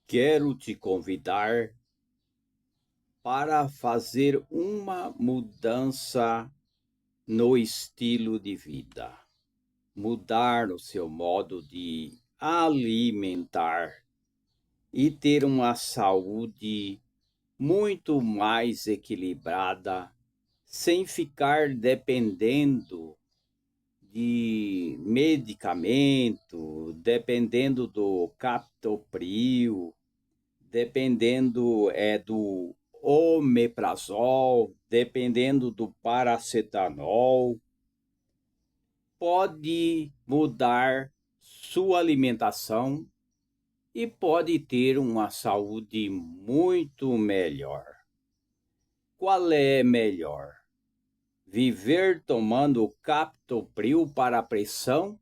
Quero te convidar para fazer uma mudança no estilo de vida, mudar o seu modo de alimentar e ter uma saúde muito mais equilibrada, sem ficar dependendo de medicamento, dependendo do captopril, dependendo do omeprazol, dependendo do paracetamol, pode mudar sua alimentação e pode ter uma saúde muito melhor. Qual é melhor? Viver tomando captopril para a pressão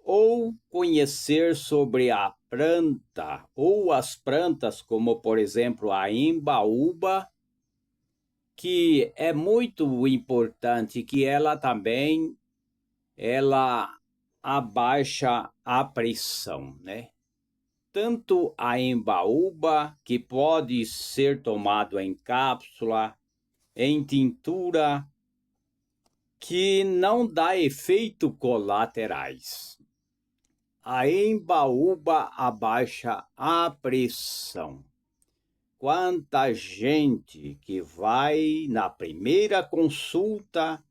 ou conhecer sobre a planta ou as plantas, como por exemplo a embaúba, que é muito importante, que ela também ela abaixa a pressão, né? Tanto a embaúba, que pode ser tomado em cápsula, em tintura, que não dá efeitos colaterais. A embaúba abaixa a pressão. Quanta gente que vai na primeira consulta,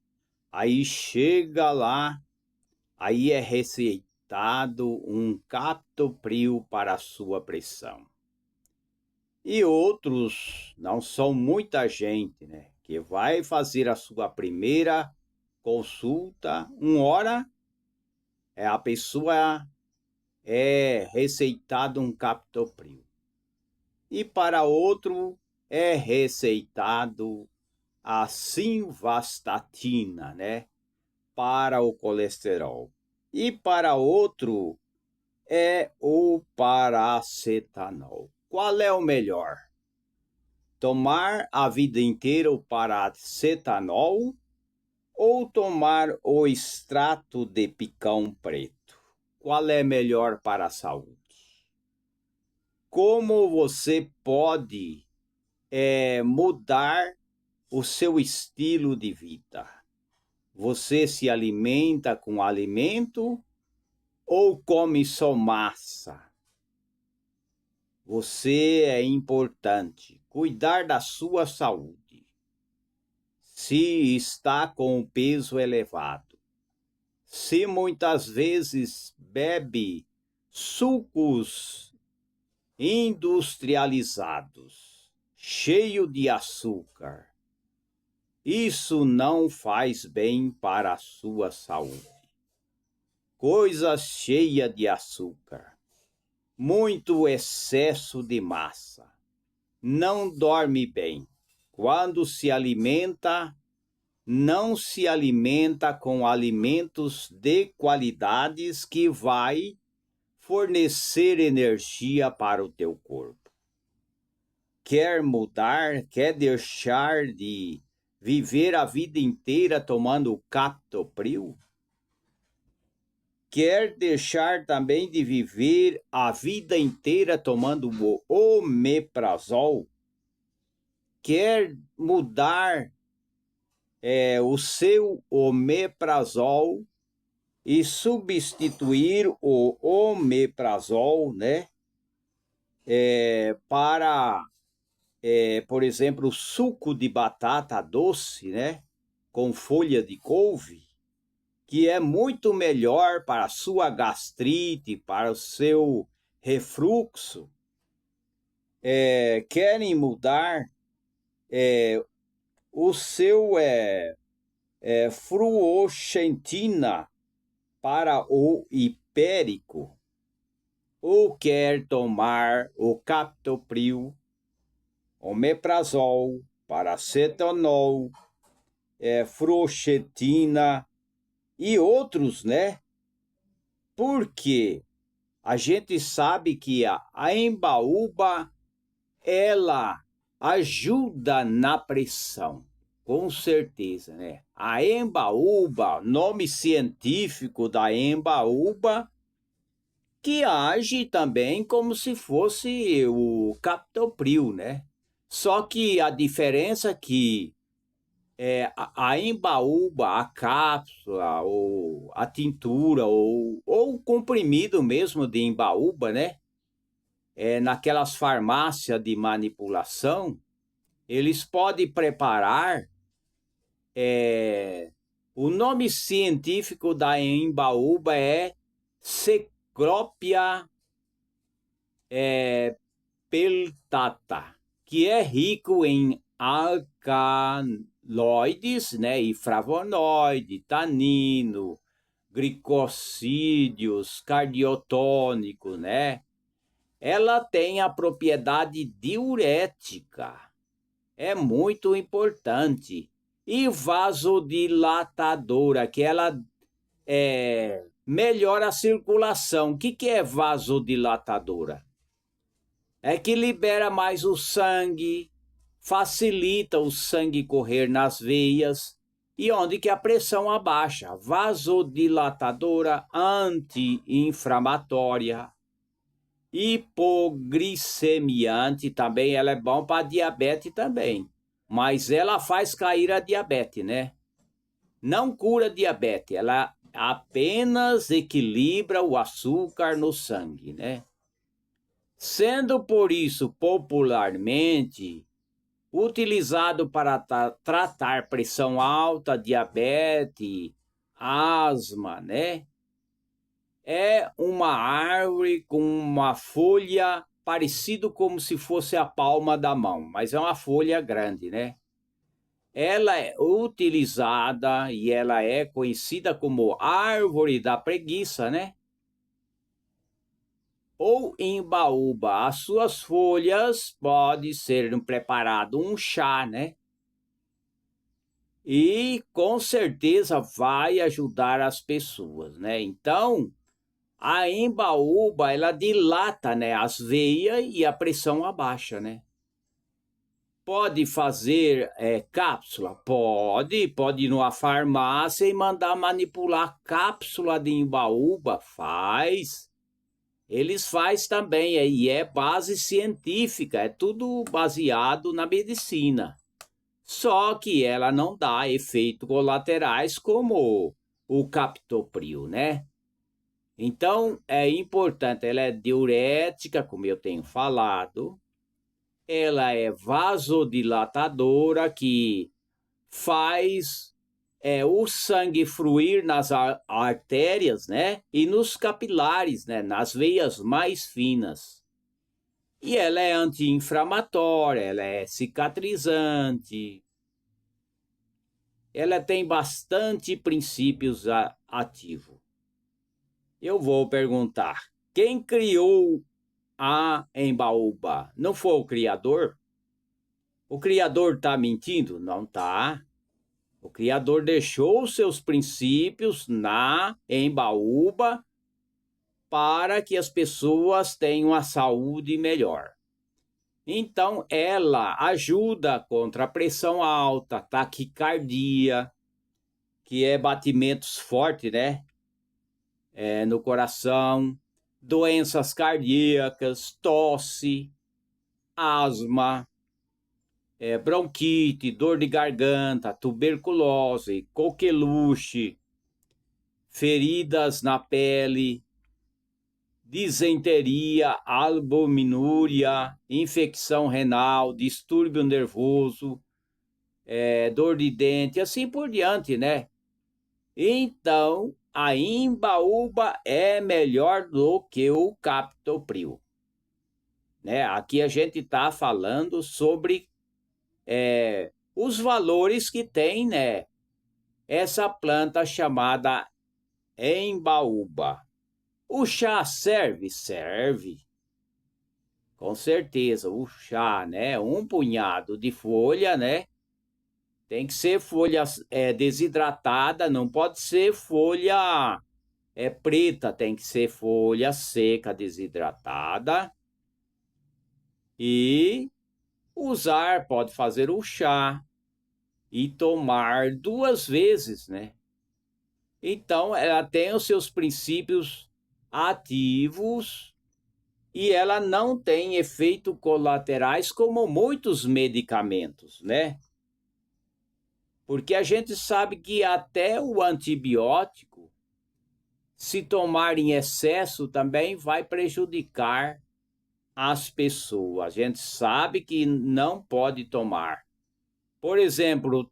aí chega lá, aí é receitado um captopril para a sua pressão. E outros, não são muita gente, né, que vai fazer a sua primeira consulta, uma hora, a pessoa é receitado um captopril. E para outro é receitado a simvastatina, né, para o colesterol. E para outro é o paracetamol. Qual é o melhor? Tomar a vida inteira o paracetamol ou tomar o extrato de picão preto? Qual é melhor para a saúde? Como você pode mudar o seu estilo de vida? Você se alimenta com alimento ou come só massa? Você é importante cuidar da sua saúde. Se está com o peso elevado, se muitas vezes bebe sucos industrializados, cheio de açúcar, isso não faz bem para a sua saúde. Coisa cheia de açúcar, muito excesso de massa, não dorme bem. Quando se alimenta, não se alimenta com alimentos de qualidades que vai fornecer energia para o teu corpo. Quer mudar, quer deixar de viver a vida inteira tomando captopril? Quer deixar também de viver a vida inteira tomando o omeprazol? Quer mudar o seu omeprazol e substituir o omeprazol, né, para, por exemplo, o suco de batata doce, né, com folha de couve, que é muito melhor para a sua gastrite, para o seu refluxo. Querem mudar o seu fruoxetina para o hipérico, ou quer tomar o captopril, omeprazol, paracetamol, fruoxetina e outros, né? Porque a gente sabe que a embaúba, ela ajuda na pressão, com certeza, né? A embaúba, nome científico da embaúba que age também como se fosse o captopril, né? Só que a diferença é que a embaúba, a cápsula, ou a tintura, ou o comprimido mesmo de embaúba, né? Naquelas farmácias de manipulação, eles podem preparar. O nome científico da embaúba é Cecropia peltata, que é rico em alcaloides, né, e flavonoide, tanino, glicosídeos, cardiotônico, né? Ela tem a propriedade diurética, é muito importante, e vasodilatadora, que ela melhora a circulação. O que é vasodilatadora? É que libera mais o sangue, facilita o sangue correr nas veias e onde que a pressão abaixa. Vasodilatadora, anti-inflamatória, hipoglicemiante também, ela é bom para diabetes também, mas ela faz cair a diabetes, né? Não cura diabetes, ela apenas equilibra o açúcar no sangue, né? Sendo por isso popularmente utilizado para tratar pressão alta, diabetes, asma, né? É uma árvore com uma folha parecido como se fosse a palma da mão, mas é uma folha grande, né? Ela é utilizada e ela é conhecida como árvore da preguiça, né? Ou embaúba. As suas folhas pode ser preparado um chá, né? E com certeza vai ajudar as pessoas, né? Então, a embaúba, ela dilata, né, as veias e a pressão abaixa, né? Pode fazer cápsula? Pode ir numa farmácia e mandar manipular cápsula de embaúba, faz. Eles fazem também, e é base científica, é tudo baseado na medicina. Só que ela não dá efeitos colaterais como o captopril, né? Então, é importante, ela é diurética, como eu tenho falado, ela é vasodilatadora, que faz o sangue fluir nas artérias, né? E nos capilares, né? Nas veias mais finas. E ela é anti-inflamatória, ela é cicatrizante. Ela tem bastante princípios ativos. Eu vou perguntar, quem criou a embaúba? Não foi o criador? O criador está mentindo? Não está. O Criador deixou seus princípios na embaúba para que as pessoas tenham a saúde melhor. Então, ela ajuda contra a pressão alta, taquicardia, que é batimentos fortes, né? No coração, doenças cardíacas, tosse, asma, bronquite, dor de garganta, tuberculose, coqueluche, feridas na pele, disenteria, albuminúria, infecção renal, distúrbio nervoso, dor de dente, assim por diante, né? Então, a embaúba é melhor do que o captopril, né? Aqui a gente está falando sobre os valores que tem, né, essa planta chamada embaúba. O chá serve? Serve. Com certeza, o chá, né? Um punhado de folha, né? Tem que ser folha desidratada, não pode ser folha preta, tem que ser folha seca, desidratada. E usar, pode fazer o chá e tomar 2 vezes, né? Então, ela tem os seus princípios ativos e ela não tem efeitos colaterais como muitos medicamentos, né? Porque a gente sabe que até o antibiótico, se tomar em excesso, também vai prejudicar as pessoas. A gente sabe que não pode tomar. Por exemplo,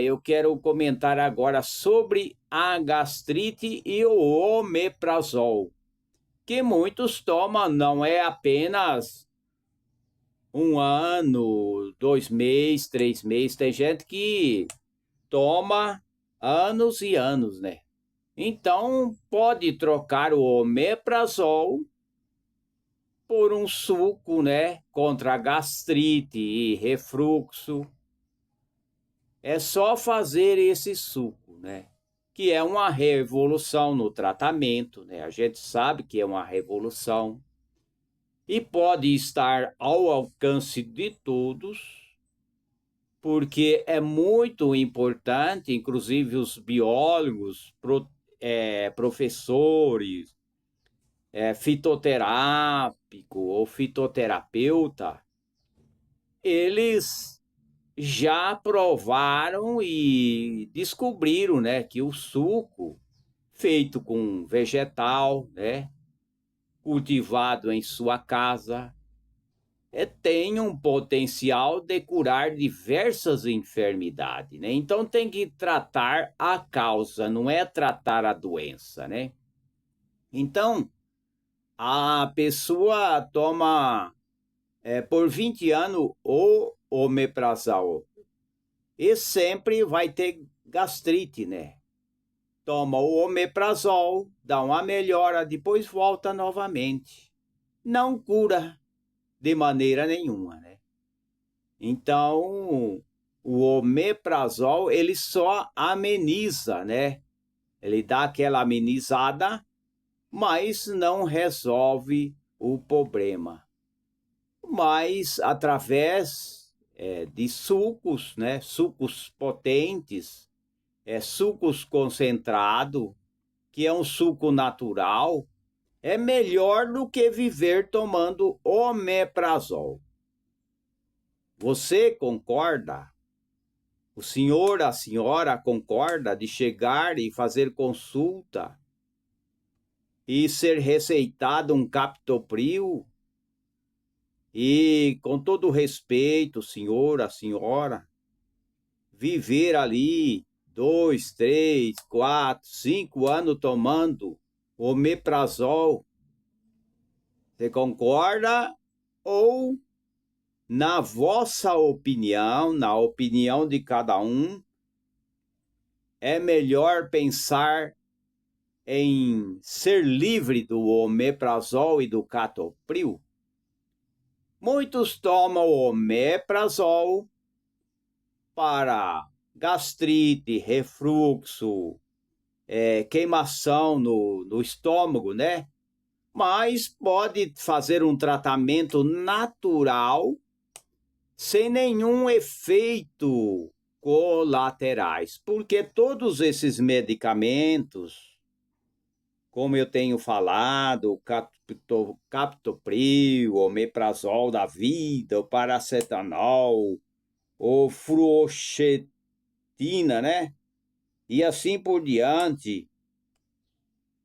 eu quero comentar agora sobre a gastrite e o omeprazol, que muitos tomam, não é apenas 1 ano, 2 meses, 3 meses, tem gente que toma anos e anos, né? Então, pode trocar o omeprazol por um suco, né, contra gastrite e refluxo. É só fazer esse suco, né? Que é uma revolução no tratamento, né? A gente sabe que é uma revolução e pode estar ao alcance de todos, porque é muito importante, inclusive os biólogos, professores, fitoterápico ou fitoterapeuta, eles já provaram e descobriram, né, que o suco feito com vegetal, né, cultivado em sua casa, tem um potencial de curar diversas enfermidades, né? Então tem que tratar a causa, não é tratar a doença, né? Então a pessoa toma por 20 anos o omeprazol e sempre vai ter gastrite, né? Toma o omeprazol, dá uma melhora, depois volta novamente. Não cura de maneira nenhuma, né? Então, o omeprazol, ele só ameniza, né? Ele dá aquela amenizada, mas não resolve o problema. Mas através de sucos, né? Sucos potentes, sucos concentrado, que é um suco natural, é melhor do que viver tomando omeprazol. Você concorda? O senhor, a senhora concorda de chegar e fazer consulta e ser receitado um captopril? E, com todo respeito, senhor, a senhora, viver ali 2, 3, 4, 5 anos tomando omeprazol, você concorda? Ou, na vossa opinião, na opinião de cada um, é melhor pensar em ser livre do omeprazol e do captopril? Muitos tomam omeprazol para gastrite, refluxo, queimação no estômago, né? Mas pode fazer um tratamento natural sem nenhum efeito colaterais, porque todos esses medicamentos, como eu tenho falado, o captopril, o omeprazol da vida, o paracetamol, o fluoxetina, né? E assim por diante,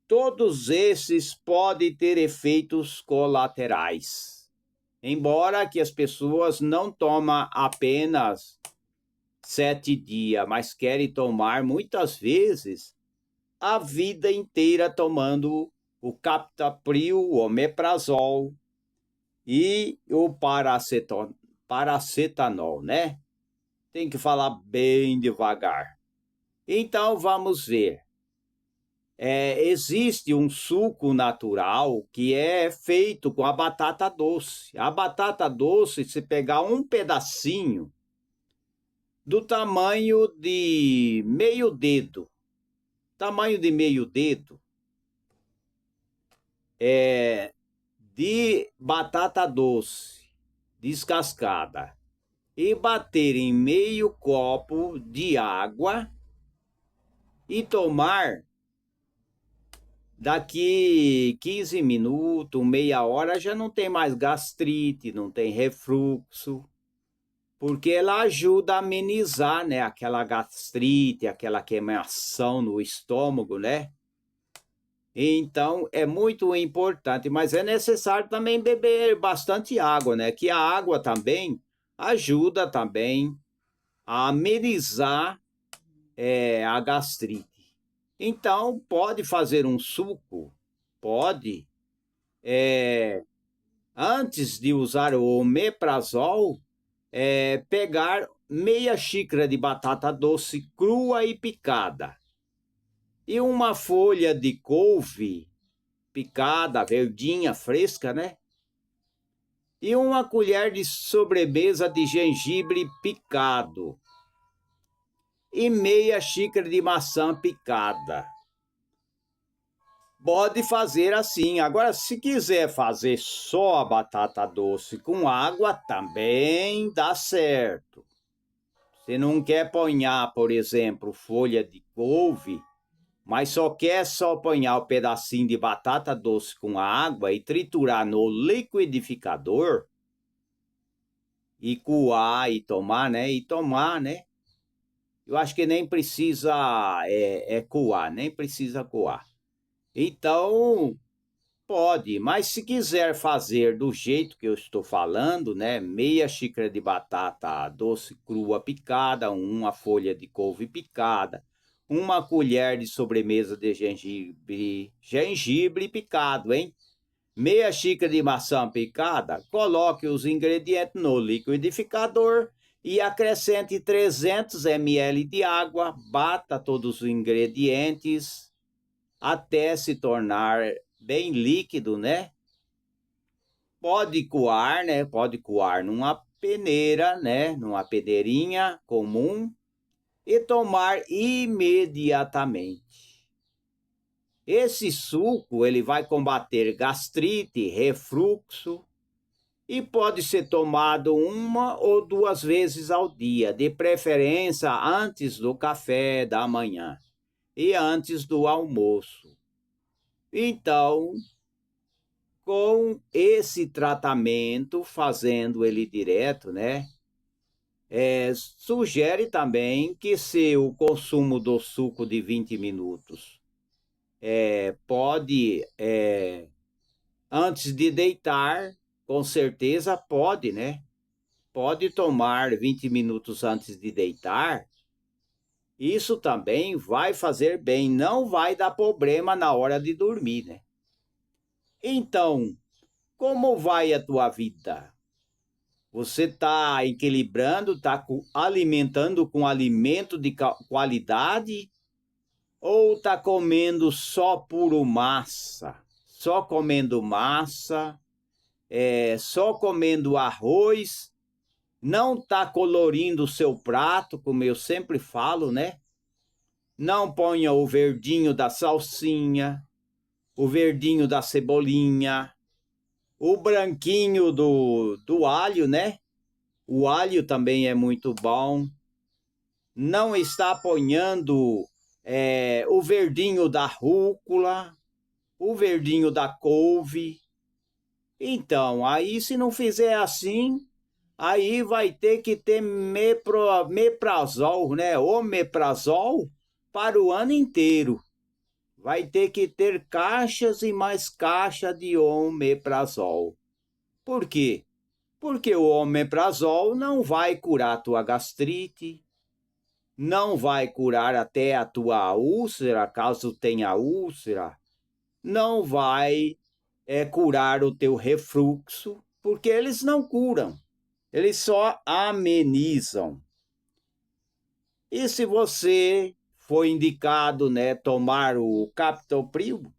todos esses podem ter efeitos colaterais. Embora que as pessoas não tomem apenas 7 dias, mas querem tomar muitas vezes a vida inteira tomando o captopril, o omeprazol e o paracetamol, né? Tem que falar bem devagar. Então vamos ver. Existe um suco natural que é feito com a batata doce. A batata doce, se pegar um pedacinho do tamanho de meio dedo, de batata doce descascada e bater em meio copo de água e tomar daqui 15 minutos, meia hora, já não tem mais gastrite, não tem refluxo, porque ela ajuda a amenizar, né, aquela gastrite, aquela queimação no estômago, né? Então é muito importante, mas é necessário também beber bastante água, né? Que a água também ajuda também a amenizar a gastrite. Então pode fazer um suco, pode. Antes de usar o omeprazol, pegar meia xícara de batata doce crua e picada e uma folha de couve picada, verdinha, fresca, né? E uma colher de sobremesa de gengibre picado e meia xícara de maçã picada. Pode fazer assim. Agora, se quiser fazer só a batata doce com água, também dá certo. Se não quer ponhar, por exemplo, folha de couve, mas só ponhar o pedacinho de batata doce com água e triturar no liquidificador e coar e tomar, né? Eu acho que nem precisa coar, nem precisa coar. Então, pode, mas se quiser fazer do jeito que eu estou falando, né? Meia xícara de batata doce crua picada, uma folha de couve picada, uma colher de sobremesa de gengibre picado, hein? Meia xícara de maçã picada, coloque os ingredientes no liquidificador e acrescente 300 ml de água, bata todos os ingredientes até se tornar bem líquido, né? Pode coar, né? Pode coar numa peneira, né? Numa peneirinha comum e tomar imediatamente. Esse suco ele vai combater gastrite, refluxo e pode ser tomado uma ou duas vezes ao dia, de preferência antes do café da manhã e antes do almoço. Então, com esse tratamento, fazendo ele direto, né? Sugere também que se o consumo do suco de 20 minutos pode, antes de deitar, com certeza pode, né? Pode tomar 20 minutos antes de deitar. Isso também vai fazer bem, não vai dar problema na hora de dormir, né? Então, como vai a tua vida? Você está equilibrando, está alimentando com alimento de qualidade ou está comendo só puro massa? Só comendo massa, só comendo arroz, não está colorindo o seu prato, como eu sempre falo, né? Não ponha o verdinho da salsinha, o verdinho da cebolinha, o branquinho do alho, né? O alho também é muito bom. Não está ponhando o verdinho da rúcula, o verdinho da couve. Então, aí se não fizer assim, aí vai ter que ter meprazol, né? Omeprazol para o ano inteiro. Vai ter que ter caixas e mais caixa de omeprazol. Por quê? Porque o omeprazol não vai curar a tua gastrite, não vai curar até a tua úlcera, caso tenha úlcera, não vai curar o teu refluxo, porque eles não curam, eles só amenizam. E se você foi indicado, né, tomar o captopril,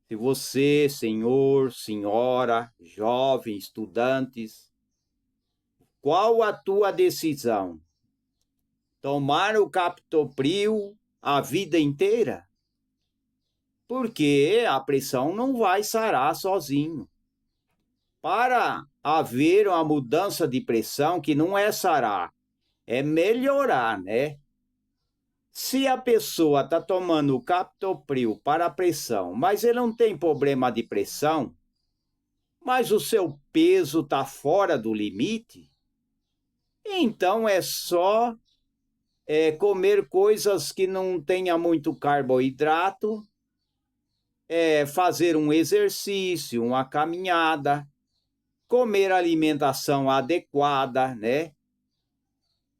se você, senhor, senhora, jovem, estudantes, qual a tua decisão? Tomar o captopril a vida inteira? Porque a pressão não vai sarar sozinho. Para haver uma mudança de pressão, que não é sarar, é melhorar, né? Se a pessoa está tomando o captopril para a pressão, mas ele não tem problema de pressão, mas o seu peso está fora do limite, então é só comer coisas que não tenha muito carboidrato, fazer um exercício, uma caminhada, comer alimentação adequada, né?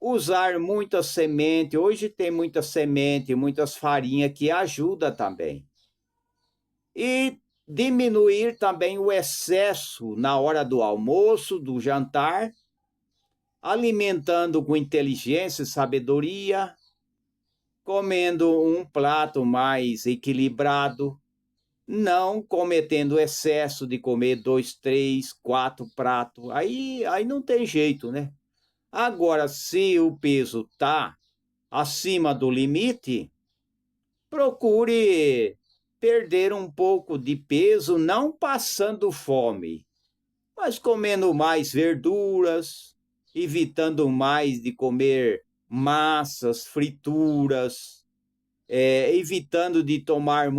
Usar muita semente. Hoje tem muita semente, muitas farinhas que ajuda também. E diminuir também o excesso na hora do almoço, do jantar, alimentando com inteligência e sabedoria, comendo um prato mais equilibrado, não cometendo excesso de comer 2, 3, 4 pratos. Aí não tem jeito, né? Agora, se o peso está acima do limite, procure perder um pouco de peso, não passando fome, mas comendo mais verduras, evitando mais de comer massas, frituras, evitando de tomar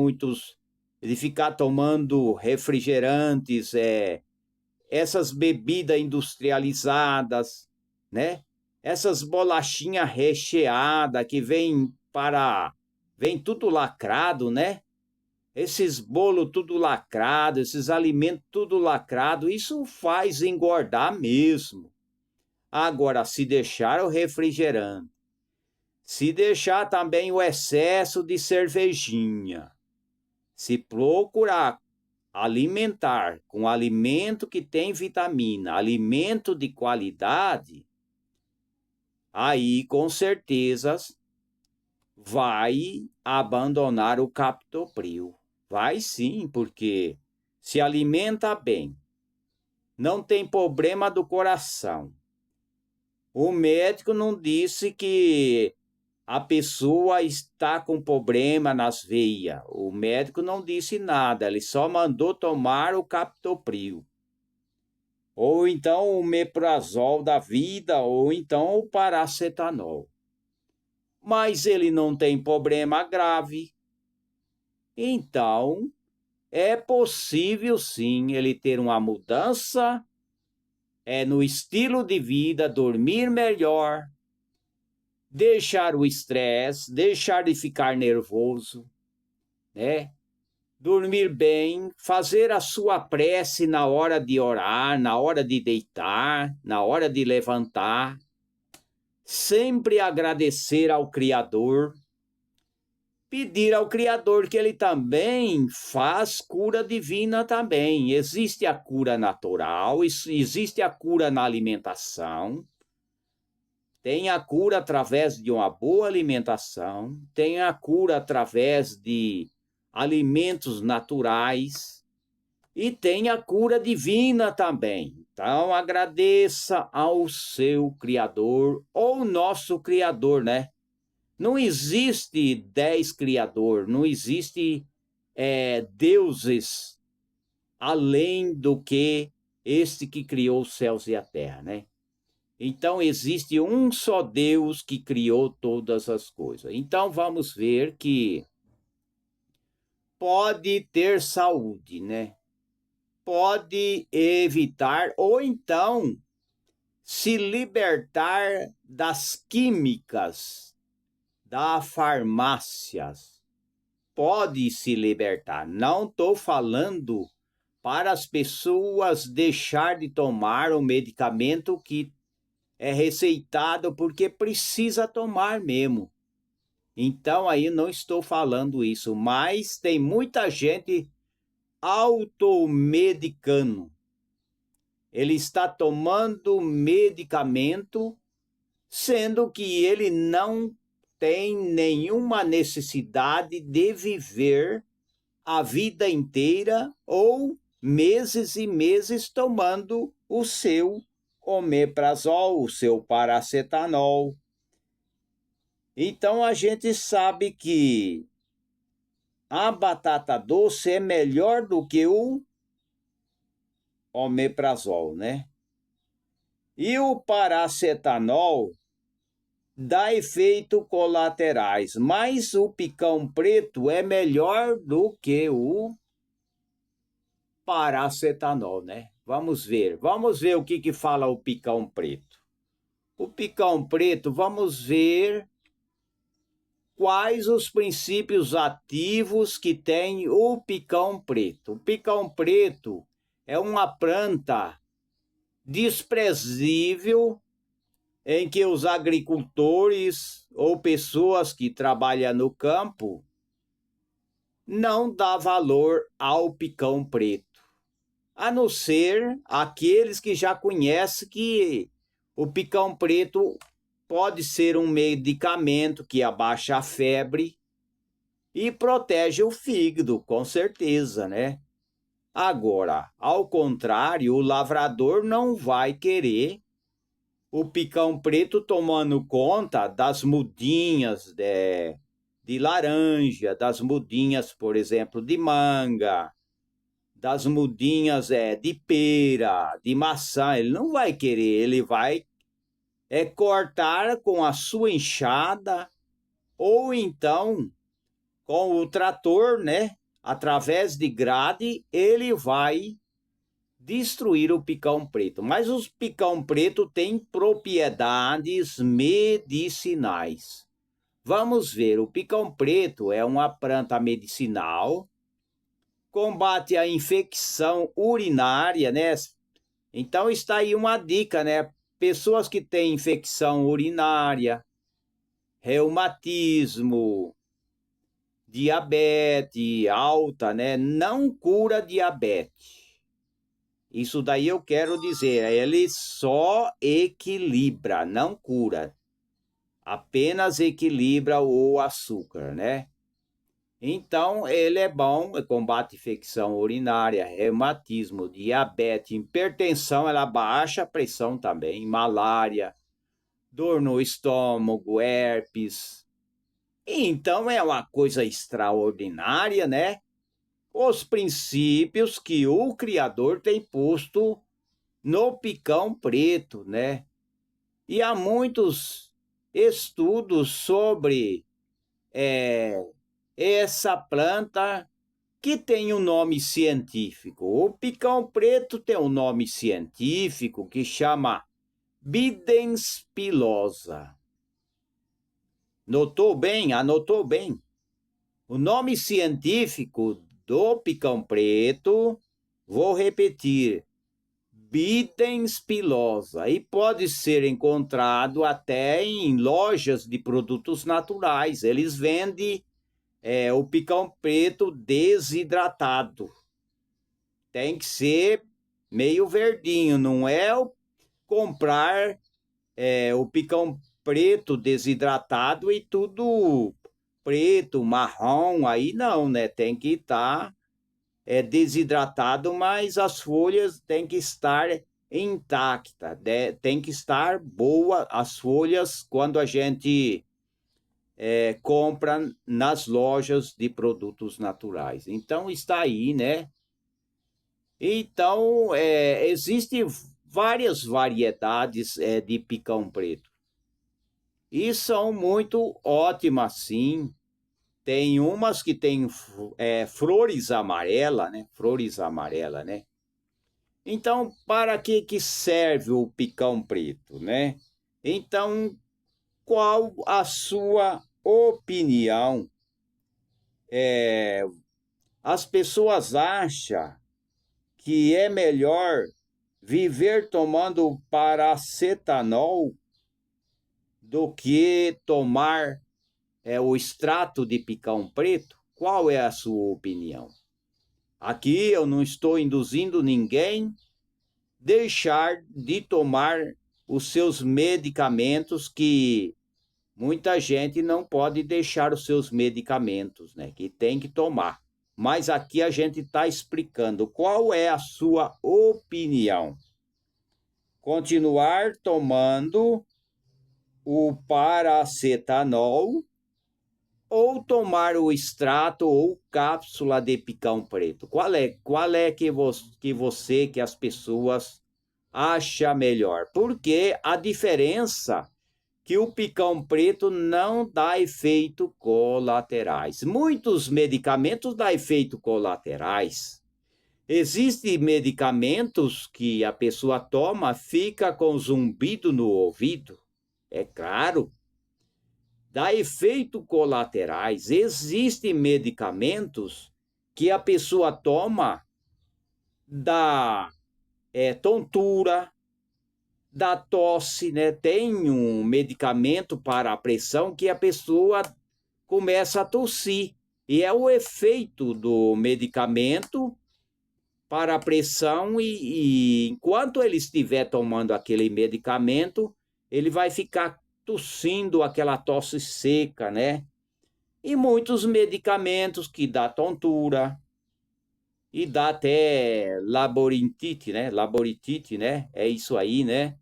de ficar tomando refrigerantes, essas bebidas industrializadas, né? Essas bolachinhas recheadas que vem tudo lacrado, né? Esses bolos tudo lacrado, esses alimentos tudo lacrado, isso faz engordar mesmo. Agora, se deixar o refrigerante, se deixar também o excesso de cervejinha, se procurar alimentar com alimento que tem vitamina, alimento de qualidade, aí com certeza vai abandonar o captopril. Vai sim, porque se alimenta bem, não tem problema do coração. O médico não disse que a pessoa está com problema nas veias. O médico não disse nada, ele só mandou tomar o captopril. Ou então o meprazol da vida, ou então o paracetanol. Mas ele não tem problema grave. Então, é possível sim ele ter uma mudança no estilo de vida, dormir melhor, deixar o estresse, deixar de ficar nervoso, né? Dormir bem, fazer a sua prece na hora de orar, na hora de deitar, na hora de levantar, sempre agradecer ao Criador, pedir ao Criador que ele também faz cura divina também. Existe a cura natural, existe a cura na alimentação, tem a cura através de uma boa alimentação, tem a cura através de alimentos naturais e tem a cura divina também. Então agradeça ao seu Criador ou nosso Criador, né? Não existe 10 criador, não existe deuses além do que este que criou os céus e a terra, né? Então existe um só Deus que criou todas as coisas. Então vamos ver que pode ter saúde, né? Pode evitar ou então se libertar das químicas, das farmácias. Pode se libertar. Não estou falando para as pessoas deixar de tomar o medicamento que é receitado porque precisa tomar mesmo. Então aí não estou falando isso, mas tem muita gente automedicando. Ele está tomando medicamento, sendo que ele não tem nenhuma necessidade de viver a vida inteira ou meses e meses tomando o seu omeprazol, o seu paracetanol. Então a gente sabe que a batata doce é melhor do que o omeprazol, né? E o paracetanol dá efeitos colaterais, mas o picão preto é melhor do que o paracetanol, né? Vamos ver o que fala o picão preto. O picão preto, vamos ver quais os princípios ativos que tem o picão preto. O picão preto é uma planta desprezível em que os agricultores ou pessoas que trabalham no campo não dá valor ao picão preto, a não ser aqueles que já conhecem que o picão preto pode ser um medicamento que abaixa a febre e protege o fígado, com certeza, né? Agora, ao contrário, o lavrador não vai querer o picão preto tomando conta das mudinhas de laranja, das mudinhas, por exemplo, de manga, das mudinhas de pera, de maçã. Ele não vai querer, ele vai cortar com a sua enxada ou então com o trator, né? Através de grade, ele vai destruir o picão preto. Mas os picão preto têm propriedades medicinais. Vamos ver, o picão preto é uma planta medicinal, combate a infecção urinária, né? Então está aí uma dica, né? Pessoas que têm infecção urinária, reumatismo, diabetes alta, né? Não cura diabetes. Isso daí eu quero dizer, ele só equilibra, não cura. Apenas equilibra o açúcar, né? Então, ele é bom, combate infecção urinária, reumatismo, diabetes, hipertensão, ela baixa a pressão também, malária, dor no estômago, herpes. Então, é uma coisa extraordinária, né? Os princípios que o Criador tem posto no picão preto, né? E há muitos estudos sobre essa planta que tem um nome científico. O picão preto tem um nome científico que chama Bidens pilosa. Notou bem? Anotou bem? O nome científico do picão preto, vou repetir, Bidens pilosa, e pode ser encontrado até em lojas de produtos naturais. Eles vendem o picão preto desidratado. Tem que ser meio verdinho, não é comprar o picão preto desidratado e tudo preto, marrom, aí não, né? Tem que estar desidratado, mas as folhas têm que estar intactas, tem que estar boa as folhas quando a gente compra nas lojas de produtos naturais. Então está aí, né? Então existem várias variedades de picão preto e são muito ótimas, sim. Tem umas que tem flores amarelas, né? Flores amarelas, né? Então, para que serve o picão preto, né? Então, qual a sua opinião? As pessoas acham que é melhor viver tomando paracetanol do que tomar o extrato de picão preto? Qual é a sua opinião? Aqui eu não estou induzindo ninguém deixar de tomar os seus medicamentos, que muita gente não pode deixar os seus medicamentos, né? Que tem que tomar. Mas aqui a gente está explicando qual é a sua opinião. Continuar tomando o paracetanol ou tomar o extrato ou cápsula de picão preto? Qual é que as pessoas acham melhor? Porque a diferença que o picão preto não dá efeitos colaterais. Muitos medicamentos dão efeitos colaterais. Existem medicamentos que a pessoa toma, fica com zumbido no ouvido. É claro, dá efeitos colaterais. Existem medicamentos que a pessoa toma, dá tontura, dá tosse, né? Tem um medicamento para a pressão que a pessoa começa a tossir. E é o efeito do medicamento para a pressão e enquanto ele estiver tomando aquele medicamento, ele vai ficar tossindo aquela tosse seca, né? E muitos medicamentos que dá tontura e dá até labirintite, né? Labirintite, né? É isso aí, né?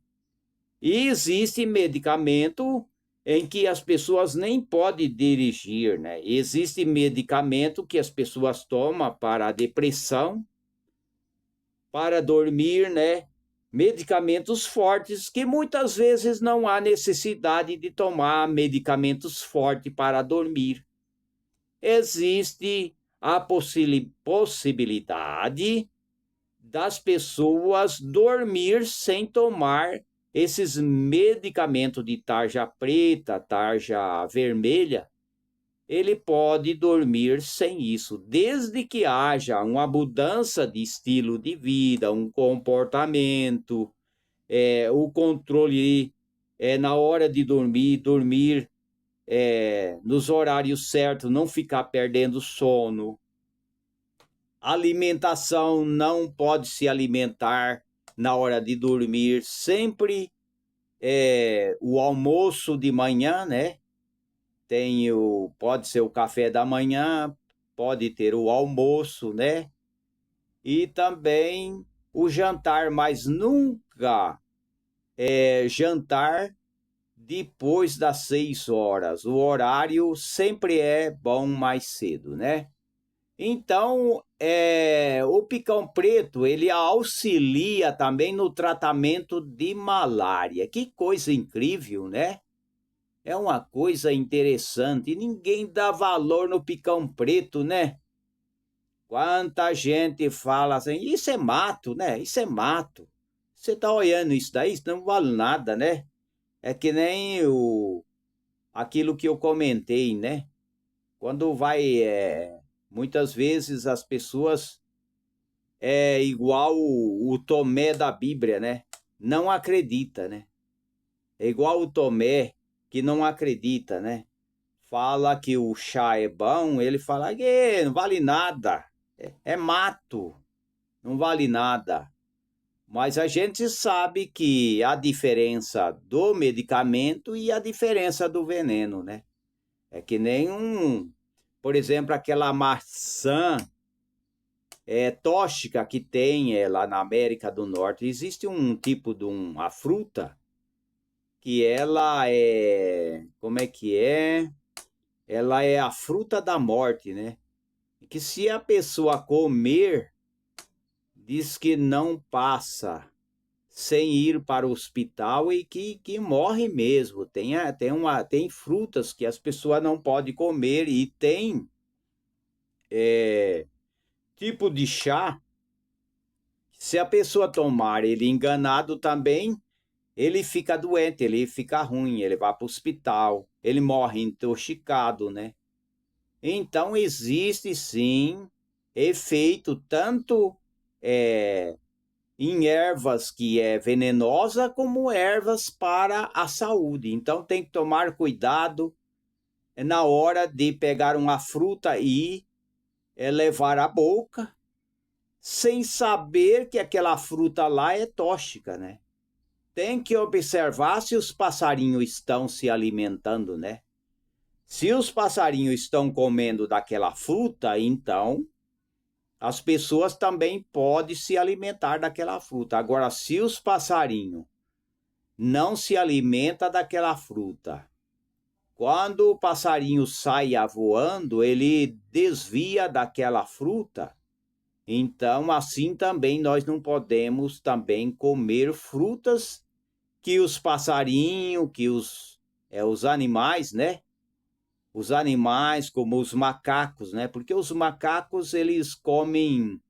E existe medicamento em que as pessoas nem podem dirigir, né? Existe medicamento que as pessoas tomam para a depressão, para dormir, né? Medicamentos fortes que muitas vezes não há necessidade de tomar medicamentos fortes para dormir. Existe a possibilidade das pessoas dormir sem tomar esses medicamentos de tarja preta, tarja vermelha. Ele pode dormir sem isso, desde que haja uma mudança de estilo de vida, um comportamento, o controle na hora de dormir, dormir nos horários certos, não ficar perdendo sono. Alimentação, não pode se alimentar na hora de dormir, sempre o almoço de manhã, né? Pode ser o café da manhã, pode ter o almoço, né? E também o jantar, mas nunca jantar depois das 6 horas. O horário sempre é bom mais cedo, né? Então, o picão preto, ele auxilia também no tratamento de malária. Que coisa incrível, né? É uma coisa interessante. Ninguém dá valor no picão preto, né? Quanta gente fala assim, isso é mato, né? Isso é mato. Você tá olhando isso daí? Isso não vale nada, né? É que nem aquilo que eu comentei, né? Quando muitas vezes as pessoas igual o Tomé da Bíblia, né? Não acredita, né? É igual o Tomé que não acredita, né? Fala que o chá é bom, ele fala que não vale nada, é mato, não vale nada. Mas a gente sabe que a diferença do medicamento e a diferença do veneno, né? É que nem por exemplo, aquela maçã tóxica que tem lá na América do Norte. Existe um tipo de uma fruta que ela como é que é? Ela é a fruta da morte, né? Que se a pessoa comer, diz que não passa sem ir para o hospital e que morre mesmo. Tem frutas que as pessoas não podem comer e tem tipo de chá, se a pessoa tomar ele enganado também, ele fica doente, ele fica ruim, ele vai para o hospital, ele morre intoxicado, né? Então existe sim efeito tanto em ervas que é venenosa como ervas para a saúde. Então tem que tomar cuidado na hora de pegar uma fruta e levar à boca, sem saber que aquela fruta lá é tóxica, né? Tem que observar se os passarinhos estão se alimentando, né? Se os passarinhos estão comendo daquela fruta, então as pessoas também podem se alimentar daquela fruta. Agora, se os passarinhos não se alimentam daquela fruta, quando o passarinho sai voando, ele desvia daquela fruta. Então, assim também nós não podemos também comer frutas que os passarinhos, que os os animais, né? Os animais, como os macacos, né? Porque os macacos, eles comem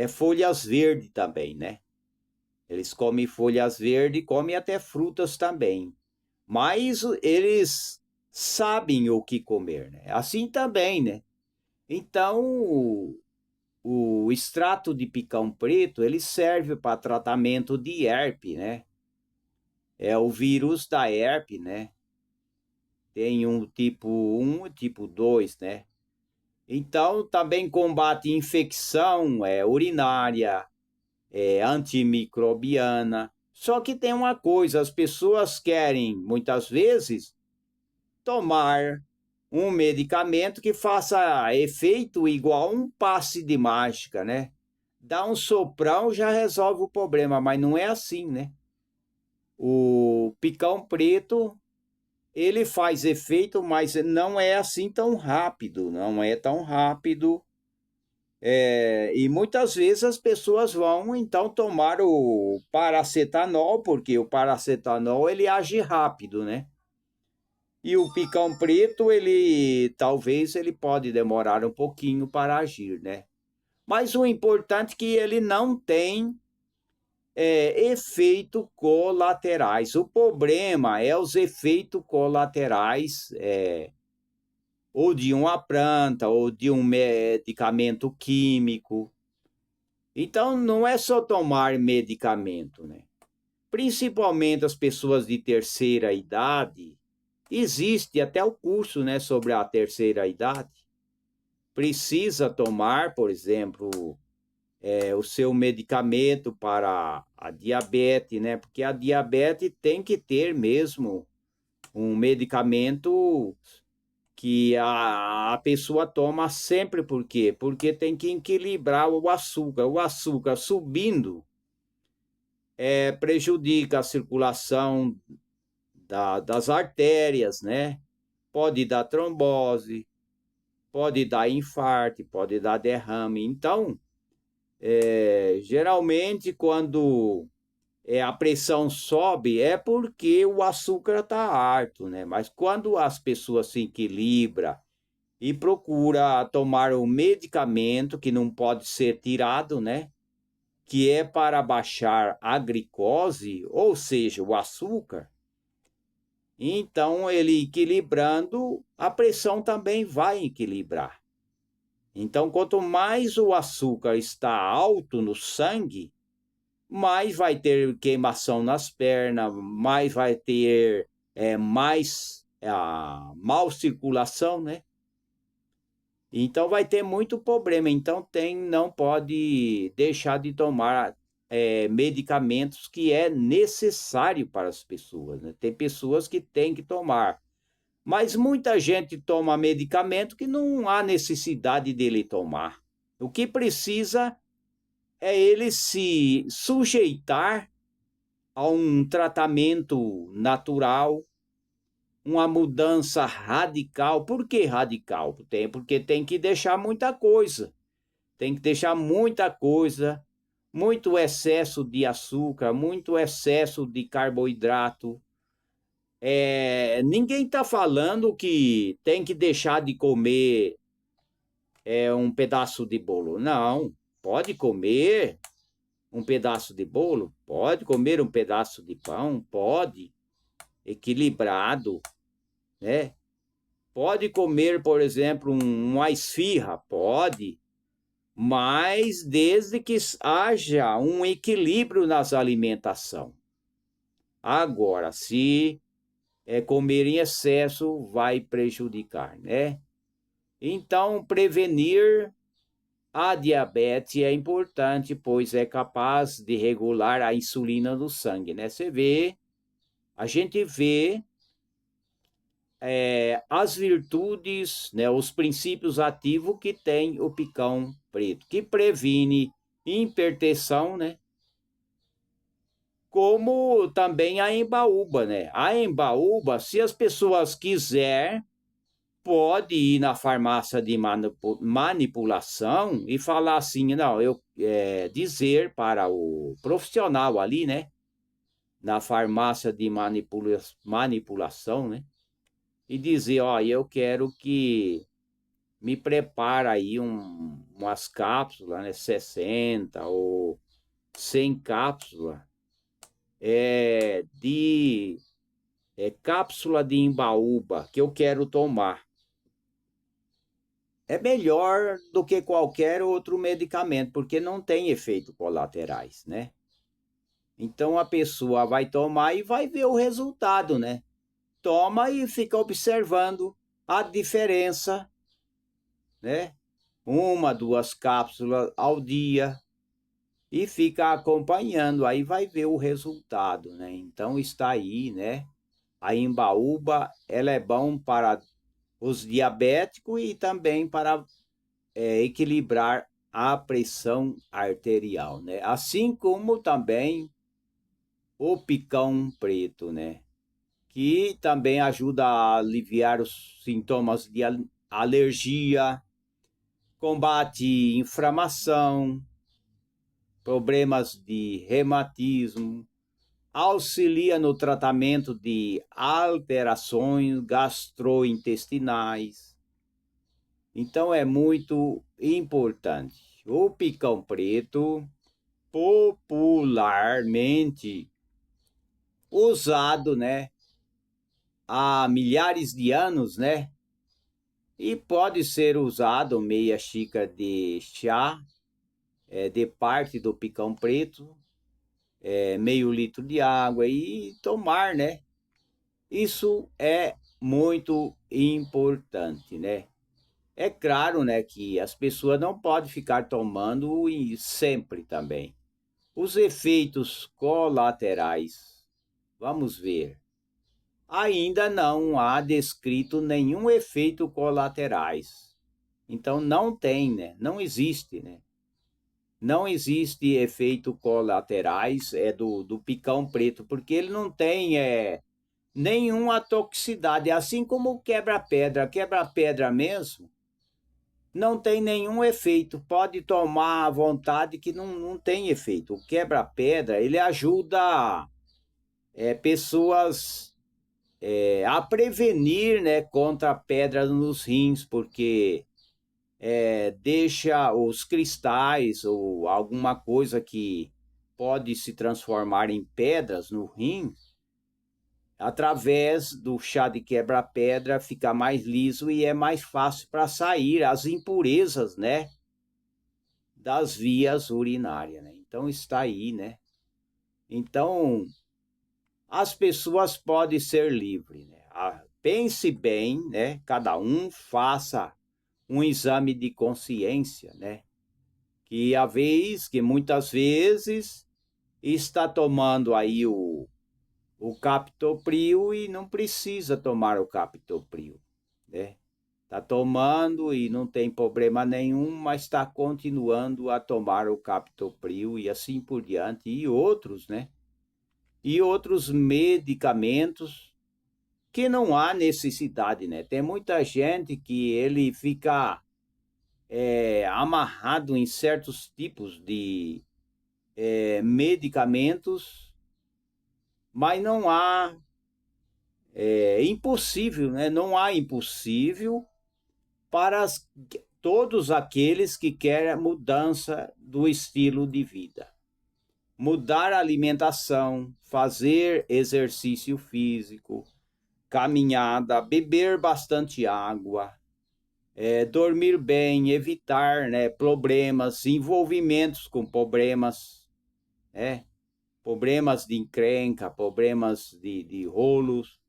folhas verdes também, né? Eles comem folhas verdes e comem até frutas também. Mas eles sabem o que comer, né? Assim também, né? Então, o extrato de picão preto, ele serve para tratamento de herpes, né? É o vírus da herpes, né? Tem um tipo 1 e tipo 2, né? Então, também combate infecção urinária, antimicrobiana. Só que tem uma coisa, as pessoas querem, muitas vezes, tomar um medicamento que faça efeito igual um passe de mágica, né? Dá um soprão, já resolve o problema, mas não é assim, né? O picão preto, ele faz efeito, mas não é assim tão rápido, não é tão rápido. E muitas vezes as pessoas vão então tomar o paracetanol, porque o paracetanol ele age rápido, né? E o picão preto, talvez ele pode demorar um pouquinho para agir, né? Mas o importante é que ele não tem efeitos colaterais. O problema é os efeitos colaterais, ou de uma planta, ou de um medicamento químico. Então, não é só tomar medicamento, né? Principalmente as pessoas de terceira idade, existe até o curso, né, sobre a terceira idade. Precisa tomar, por exemplo, o seu medicamento para a diabetes, né? Porque a diabetes tem que ter mesmo um medicamento que a pessoa toma sempre. Por quê? Porque tem que equilibrar o açúcar. O açúcar subindo prejudica a circulação das artérias, né? Pode dar trombose, pode dar infarto, pode dar derrame. Então, geralmente, quando a pressão sobe, é porque o açúcar está alto, né? Mas quando as pessoas se equilibram e procura tomar um medicamento que não pode ser tirado, né? Que é para baixar a glicose, ou seja, o açúcar. Então, ele equilibrando, a pressão também vai equilibrar. Então, quanto mais o açúcar está alto no sangue, mais vai ter queimação nas pernas, mais vai ter mais mal circulação, né? Então vai ter muito problema. Então não pode deixar de tomar medicamentos que é necessário para as pessoas, né? Tem pessoas que têm que tomar, mas muita gente toma medicamento que não há necessidade dele tomar. O que precisa é ele se sujeitar a um tratamento natural, uma mudança radical. Por que radical? Porque tem que deixar muita coisa. Tem que deixar muita coisa, muito excesso de açúcar, muito excesso de carboidrato. Ninguém está falando que tem que deixar de comer um pedaço de bolo. Não, pode comer um pedaço de bolo, pode comer um pedaço de pão, pode, equilibrado, né? Pode comer, por exemplo, uma esfirra, pode, mas desde que haja um equilíbrio nas alimentação. Agora, se comer em excesso, vai prejudicar, né? Então, prevenir a diabetes é importante, pois é capaz de regular a insulina no sangue, né? A gente vê as virtudes, né, os princípios ativos que tem o picão preto, que previne hipertensão, né? Como também a embaúba, né? A embaúba, se as pessoas quiserem, pode ir na farmácia de manipulação e falar assim, não, dizer para o profissional ali, né? Na farmácia de manipulação, né? e dizer, ó, eu quero que me prepara aí umas cápsulas, né, 60 ou 100 cápsulas, cápsula de imbaúba que eu quero tomar. É melhor do que qualquer outro medicamento, porque não tem efeitos colaterais, né? Então a pessoa vai tomar e vai ver o resultado, né? Toma e fica observando a diferença, né? Uma, duas cápsulas ao dia e fica acompanhando, aí vai ver o resultado, né? Então está aí, né? A imbaúba, ela é bom para os diabéticos e também para equilibrar a pressão arterial, né? Assim como também o picão preto, né? Que também ajuda a aliviar os sintomas de alergia, combate inflamação, problemas de reumatismo, auxilia no tratamento de alterações gastrointestinais. Então é muito importante. O picão preto, popularmente usado, né, há milhares de anos, né? E pode ser usado meia xícara de chá, de parte do picão preto, meio litro de água e tomar, né? Isso é muito importante, né? É claro, né, que as pessoas não podem ficar tomando e sempre também. Os efeitos colaterais, vamos ver. Ainda não há descrito nenhum efeito colaterais. Então não tem, né? Não existe, né? Não existe efeito colaterais do picão preto, porque ele não tem nenhuma toxicidade, assim como o quebra-pedra. Quebra-pedra mesmo não tem nenhum efeito, pode tomar à vontade que não tem efeito. O quebra-pedra, ele ajuda pessoas a prevenir, né, contra pedras nos rins, porque deixa os cristais ou alguma coisa que pode se transformar em pedras no rim, através do chá de quebra-pedra fica mais liso e é mais fácil para sair as impurezas, né, das vias urinárias, né? Então está aí, né? Então as pessoas podem ser livres, né? Pense bem, né? Cada um faça um exame de consciência, né? Que muitas vezes está tomando aí o captopril e não precisa tomar o captopril, né? Está tomando e não tem problema nenhum, mas está continuando a tomar o captopril e assim por diante, e outros, né? E outros medicamentos que não há necessidade, né? Tem muita gente que ele fica amarrado em certos tipos de medicamentos, mas não há impossível, né? Não há impossível para todos aqueles que querem mudança do estilo de vida. Mudar a alimentação, fazer exercício físico, caminhada, beber bastante água, dormir bem, evitar, né, problemas, envolvimentos com problemas, né, problemas de encrenca, problemas de rolos,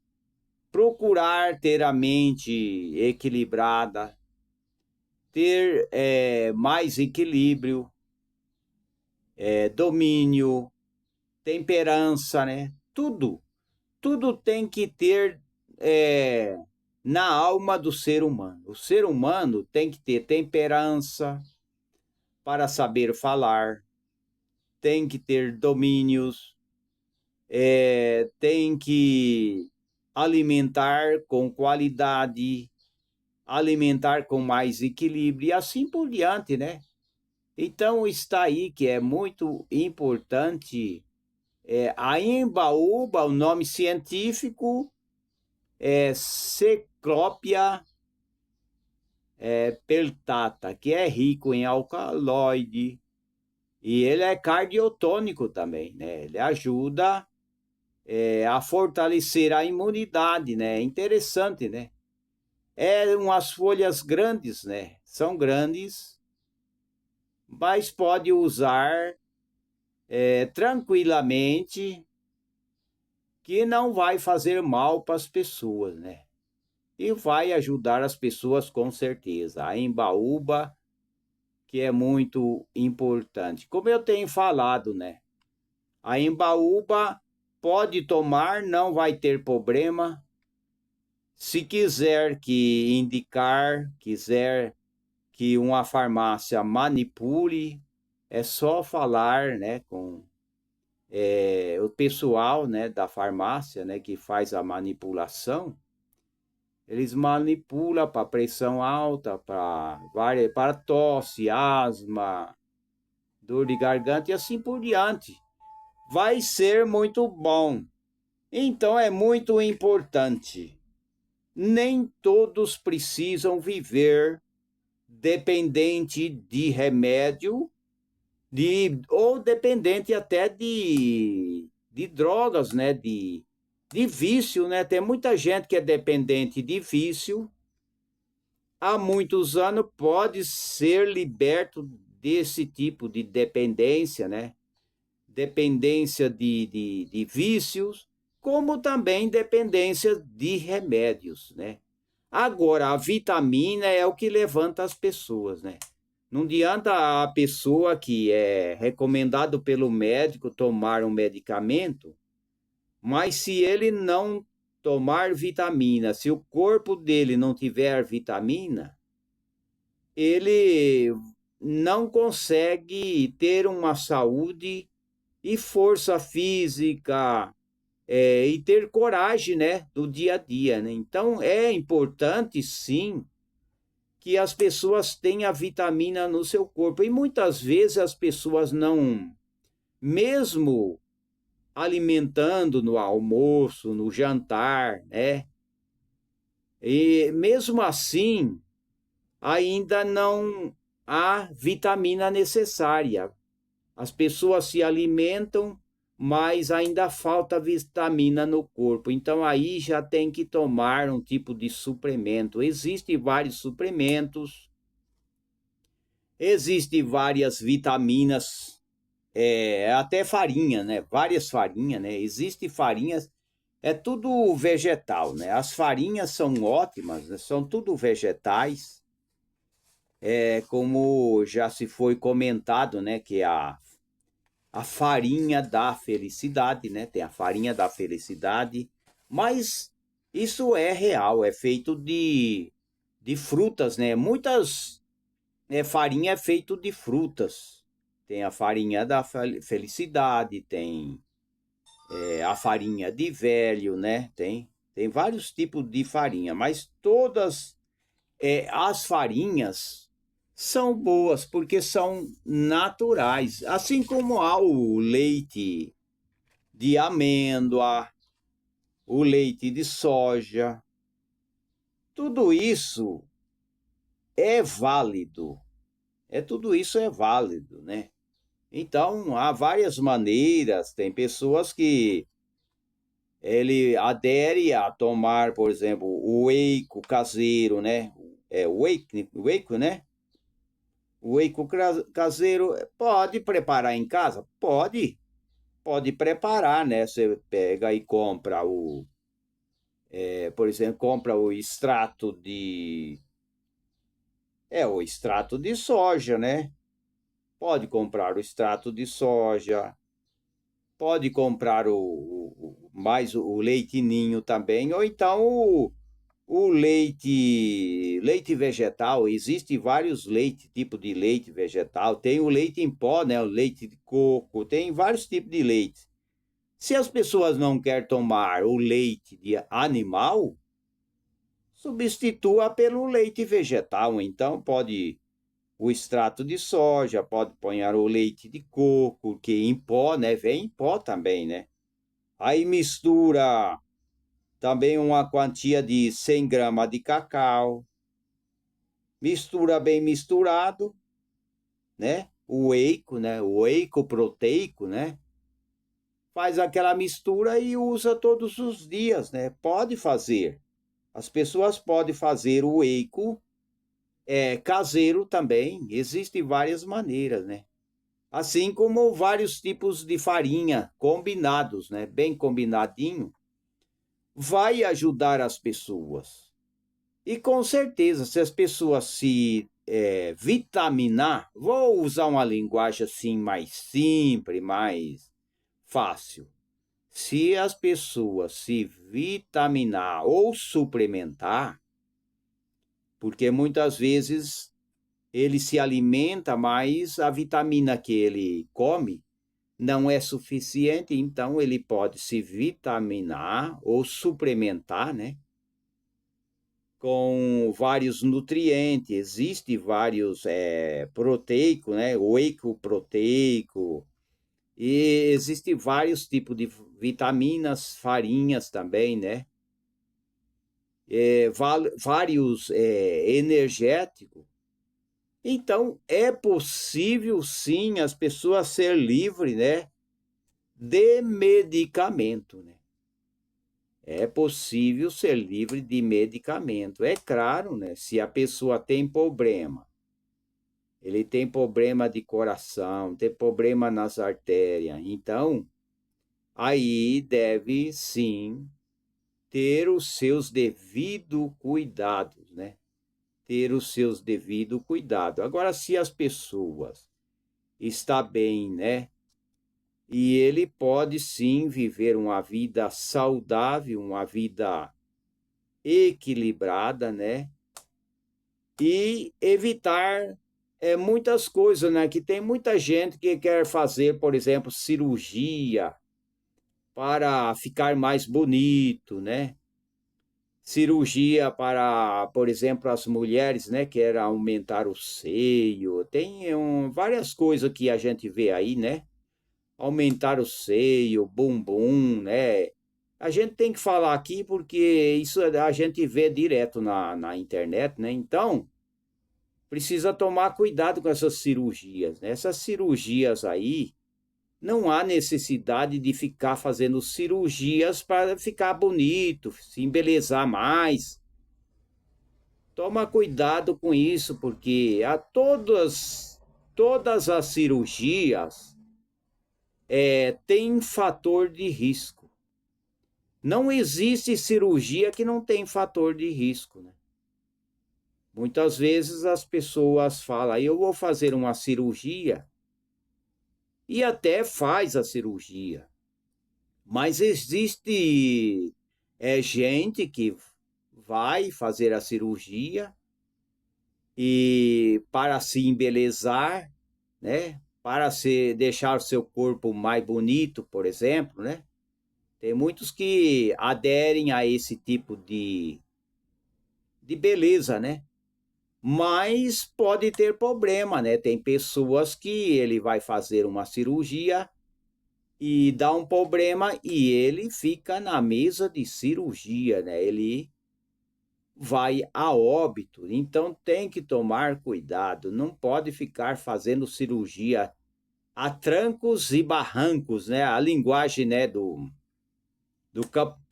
procurar ter a mente equilibrada, ter mais equilíbrio, domínio, temperança, né? Tudo tem que ter na alma do ser humano. O ser humano tem que ter temperança para saber falar, tem que ter domínios, tem que alimentar com qualidade, alimentar com mais equilíbrio e assim por diante, né? Então está aí que é muito importante a imbaúba, o nome científico é Ciclopia peltata, que é rico em alcaloide, e ele é cardiotônico também, né? Ele ajuda a fortalecer a imunidade, né? É interessante, né? É umas folhas grandes, né? São grandes, mas pode usar tranquilamente, que não vai fazer mal para as pessoas, né? E vai ajudar as pessoas com certeza. A embaúba, que é muito importante. Como eu tenho falado, né? A embaúba pode tomar, não vai ter problema. Se quiser que indicar, quiser que uma farmácia manipule, é só falar, né, com o pessoal, né, da farmácia, né, que faz a manipulação. Eles manipulam para pressão alta, para tosse, asma, dor de garganta e assim por diante. Vai ser muito bom. Então é muito importante. Nem todos precisam viver dependente de remédio, ou dependente até de drogas, né? De vício, né? Tem muita gente que é dependente de vício. Há muitos anos pode ser liberto desse tipo de dependência, né? Dependência de vícios, como também dependência de remédios, né? Agora, a vitamina é o que levanta as pessoas, né? Não adianta a pessoa que é recomendado pelo médico tomar um medicamento, mas se ele não tomar vitamina, se o corpo dele não tiver vitamina, ele não consegue ter uma saúde e força física, e ter coragem, né, do dia a dia, né? Então é importante sim que as pessoas tenham a vitamina no seu corpo, e muitas vezes as pessoas não, mesmo alimentando no almoço, no jantar, né? E mesmo assim ainda não há vitamina necessária. As pessoas se alimentam, mas ainda falta vitamina no corpo. Então aí já tem que tomar um tipo de suplemento. Existem vários suplementos, existem várias vitaminas, até farinha, né? Várias farinhas, né? Existem farinhas, é tudo vegetal, né? As farinhas são ótimas, né? São tudo vegetais. Como já se foi comentado, né? Que a farinha da felicidade, né? Tem a farinha da felicidade, mas isso é real, é feito de frutas, né? Muitas farinha é feito de frutas. Tem a farinha da felicidade, tem a farinha de velho, né? Tem vários tipos de farinha, mas todas as farinhas são boas porque são naturais, assim como há o leite de amêndoa, o leite de soja. Tudo isso é válido. Tudo isso é válido, né? Então, há várias maneiras. Tem pessoas que ele adere a tomar, por exemplo, o whey caseiro, né? Whey, né? O whey caseiro pode preparar em casa? Pode preparar, né? Você pega e compra por exemplo, compra o extrato de soja, né? Pode comprar o extrato de soja, pode comprar mais o leite ninho também, ou então o leite vegetal. Existe vários tipos de leite vegetal. Tem o leite em pó, né? O leite de coco, tem vários tipos de leite. Se as pessoas não querem tomar o leite de animal, substitua pelo leite vegetal. Então, pode o extrato de soja, pode pôr o leite de coco, que em pó, né? Vem em pó também, né? Aí mistura também uma quantia de 100 gramas de cacau, mistura bem misturado, né? O whey proteico, né? Faz aquela mistura e usa todos os dias, né? Pode fazer. As pessoas podem fazer o whey caseiro também. Existem várias maneiras, né? Assim como vários tipos de farinha combinados, né? Bem combinadinho, vai ajudar as pessoas. E com certeza, se as pessoas se vitaminar, vou usar uma linguagem assim mais simples, mais fácil. Se as pessoas se vitaminar ou suplementar, porque muitas vezes ele se alimenta, mas a vitamina que ele come não é suficiente, então ele pode se vitaminar ou suplementar, né? Com vários nutrientes, existe vários proteicos, né? Whey proteico, e existe vários tipos de vitaminas, farinhas também, né? Vários energéticos. Então, é possível sim as pessoas ser livres, né, de medicamento, né? É possível ser livre de medicamento. É claro, né, se a pessoa tem problema, ele tem problema de coração, tem problema nas artérias, então, aí deve sim ter os seus devidos cuidados, né? Ter os seus devidos cuidados. Agora, se as pessoas estão bem, né? E ele pode sim viver uma vida saudável, uma vida equilibrada, né? E evitar muitas coisas, né? Que tem muita gente que quer fazer, por exemplo, cirurgia para ficar mais bonito, né? Cirurgia para, por exemplo, as mulheres, né, querem aumentar o seio. Tem várias coisas que a gente vê aí, né? Aumentar o seio, bumbum, né? A gente tem que falar aqui porque isso a gente vê direto na internet, né? Então, precisa tomar cuidado com essas cirurgias, né? Essas cirurgias aí, não há necessidade de ficar fazendo cirurgias para ficar bonito, se embelezar mais. Toma cuidado com isso, porque todas as cirurgias têm fator de risco. Não existe cirurgia que não tem fator de risco, né? Muitas vezes as pessoas falam, eu vou fazer uma cirurgia, e até faz a cirurgia. Mas existe gente que vai fazer a cirurgia e para se embelezar, né? Para deixar o seu corpo mais bonito, por exemplo, né? Tem muitos que aderem a esse tipo de beleza, né? Mas pode ter problema, né? Tem pessoas que ele vai fazer uma cirurgia e dá um problema e ele fica na mesa de cirurgia, né? Ele vai a óbito. Então tem que tomar cuidado, não pode ficar fazendo cirurgia a trancos e barrancos, né? A linguagem, né, do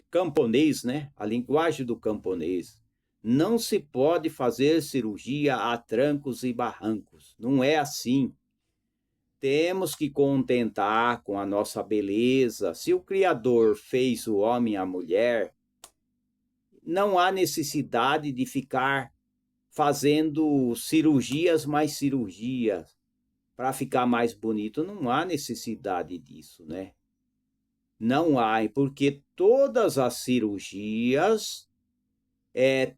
camponês, né? A linguagem do camponês. Não se pode fazer cirurgia a trancos e barrancos. Não é assim. Temos que contentar com a nossa beleza. Se o Criador fez o homem e a mulher, não há necessidade de ficar fazendo cirurgias mais cirurgias para ficar mais bonito. Não há necessidade disso, né? Não há, porque todas as cirurgias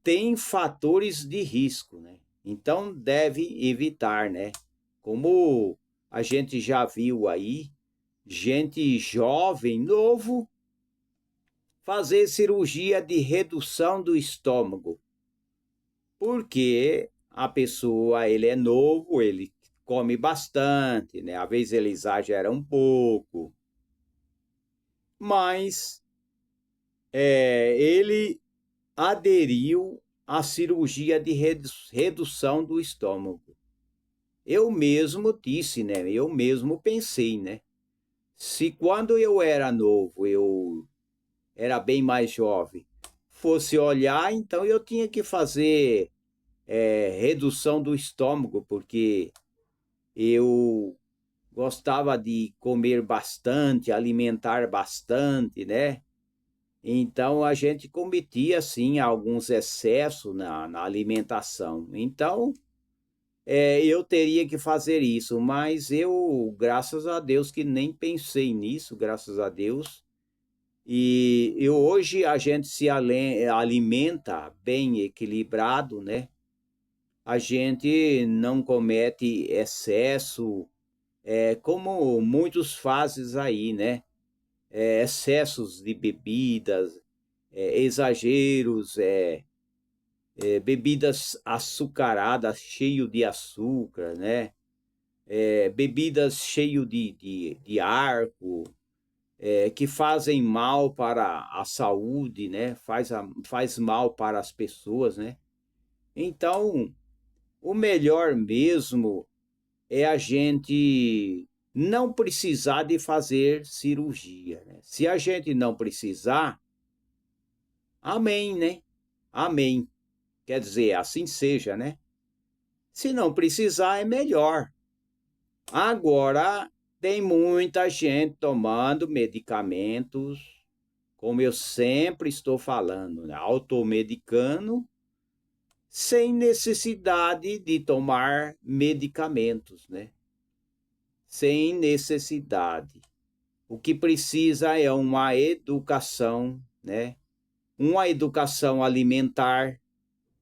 têm fatores de risco, né? Então deve evitar, né? Como a gente já viu aí, gente jovem, novo, fazer cirurgia de redução do estômago. Porque a pessoa, ele é novo, ele come bastante, né? Às vezes ele exagera um pouco, mas ele aderiu à cirurgia de redução do estômago. Eu mesmo disse, né? Eu mesmo pensei, né? Se quando eu era novo, eu era bem mais jovem, fosse olhar, então eu tinha que fazer redução do estômago, porque eu gostava de comer bastante, alimentar bastante, né? Então a gente cometia assim alguns excessos na alimentação. Então eu teria que fazer isso, mas eu, graças a Deus, que nem pensei nisso, graças a Deus. E hoje a gente se alimenta bem equilibrado, né? A gente não comete excesso, como muitos fazem aí, né? Excessos de bebidas, exageros, bebidas açucaradas, cheio de açúcar, né? Bebidas cheio de álcool, que fazem mal para a saúde, né? Faz mal para as pessoas, né? Então, o melhor mesmo é a gente não precisar de fazer cirurgia, né? Se a gente não precisar, amém, né? Amém. Quer dizer, assim seja, né? Se não precisar, é melhor. Agora, tem muita gente tomando medicamentos, como eu sempre estou falando, né? Automedicando, sem necessidade de tomar medicamentos, né? Sem necessidade. O que precisa é uma educação, né? Uma educação alimentar.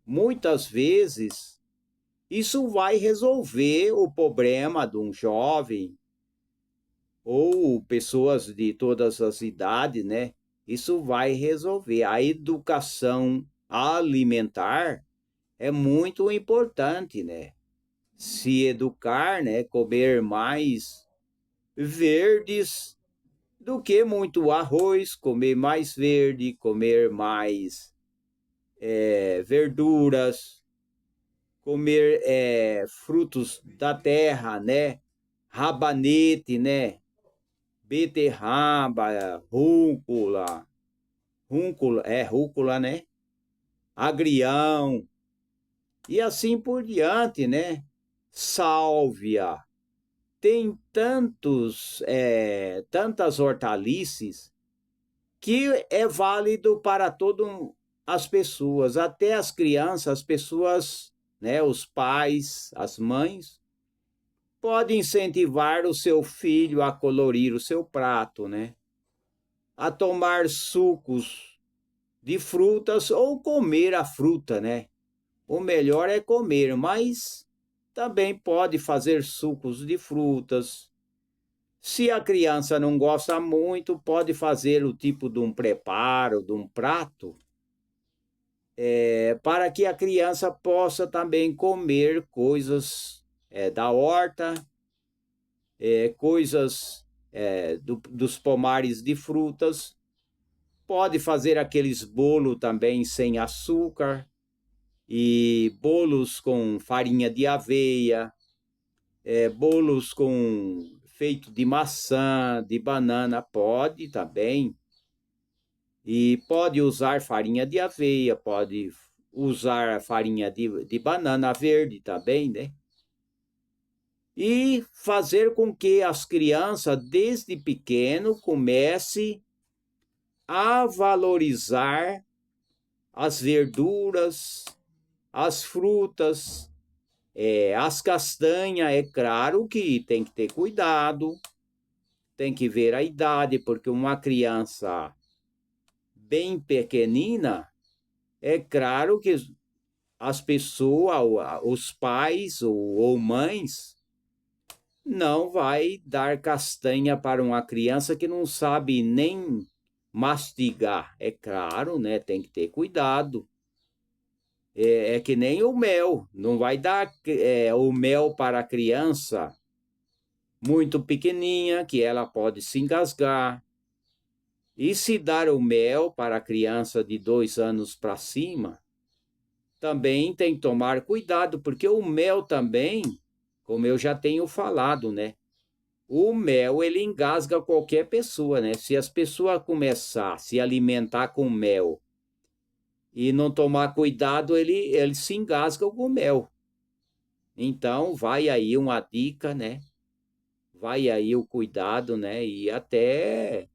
Muitas vezes, isso vai resolver o problema de um jovem ou pessoas de todas as idades, né? Isso vai resolver. A educação alimentar é muito importante, né? Se educar, né? Comer mais verdes do que muito arroz, comer mais verde, comer mais verduras, comer frutos da terra, né? Rabanete, né? Beterraba, rúcula, né? Agrião, e assim por diante, né? Sálvia. Tem tantas hortaliças que é válido para todas as pessoas, até as crianças, as pessoas, né? Os pais, as mães, podem incentivar o seu filho a colorir o seu prato, né? A tomar sucos de frutas ou comer a fruta, né? O melhor é comer, mas também pode fazer sucos de frutas. Se a criança não gosta muito, pode fazer o tipo de um preparo, de um prato, para que a criança possa também comer coisas da horta, coisas dos pomares de frutas. Pode fazer aqueles bolos também sem açúcar, e bolos com farinha de aveia, bolos com feito de maçã, de banana, pode também. E pode usar farinha de aveia, pode usar farinha de banana verde também, né? E fazer com que as crianças, desde pequeno, comecem a valorizar as verduras, as frutas, as castanhas. É claro que tem que ter cuidado, tem que ver a idade, porque uma criança bem pequenina, é claro que as pessoas, os pais ou mães, não vai dar castanha para uma criança que não sabe nem mastigar. É claro, né? Tem que ter cuidado. É que nem o mel. Não vai dar o mel para a criança muito pequenininha, que ela pode se engasgar. E se dar o mel para a criança de 2 anos para cima, também tem que tomar cuidado, porque o mel também, como eu já tenho falado, né? O mel, ele engasga qualquer pessoa, né? Se as pessoas começar a se alimentar com mel e não tomar cuidado, ele se engasga com o mel. Então, vai aí uma dica, né? Vai aí o cuidado, né? E até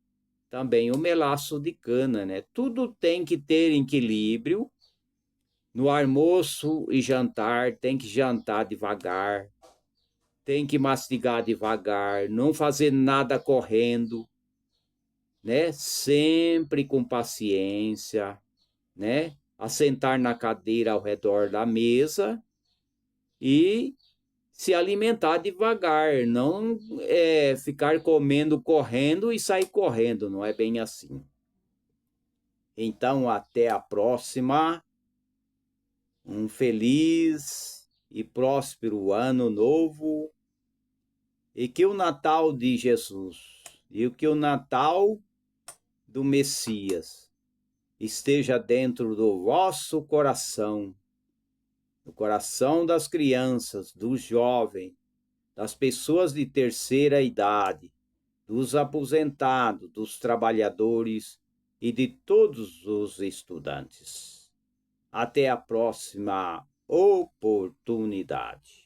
também o melaço de cana, né? Tudo tem que ter equilíbrio. No almoço e jantar, tem que jantar devagar, tem que mastigar devagar, não fazer nada correndo, né? Sempre com paciência, né? Assentar na cadeira ao redor da mesa e se alimentar devagar, não ficar comendo correndo e sair correndo, não é bem assim. Então, até a próxima. Um feliz e próspero ano novo e que o Natal de Jesus e que o Natal do Messias esteja dentro do vosso coração, no coração das crianças, dos jovens, das pessoas de terceira idade, dos aposentados, dos trabalhadores e de todos os estudantes. Até a próxima oportunidade.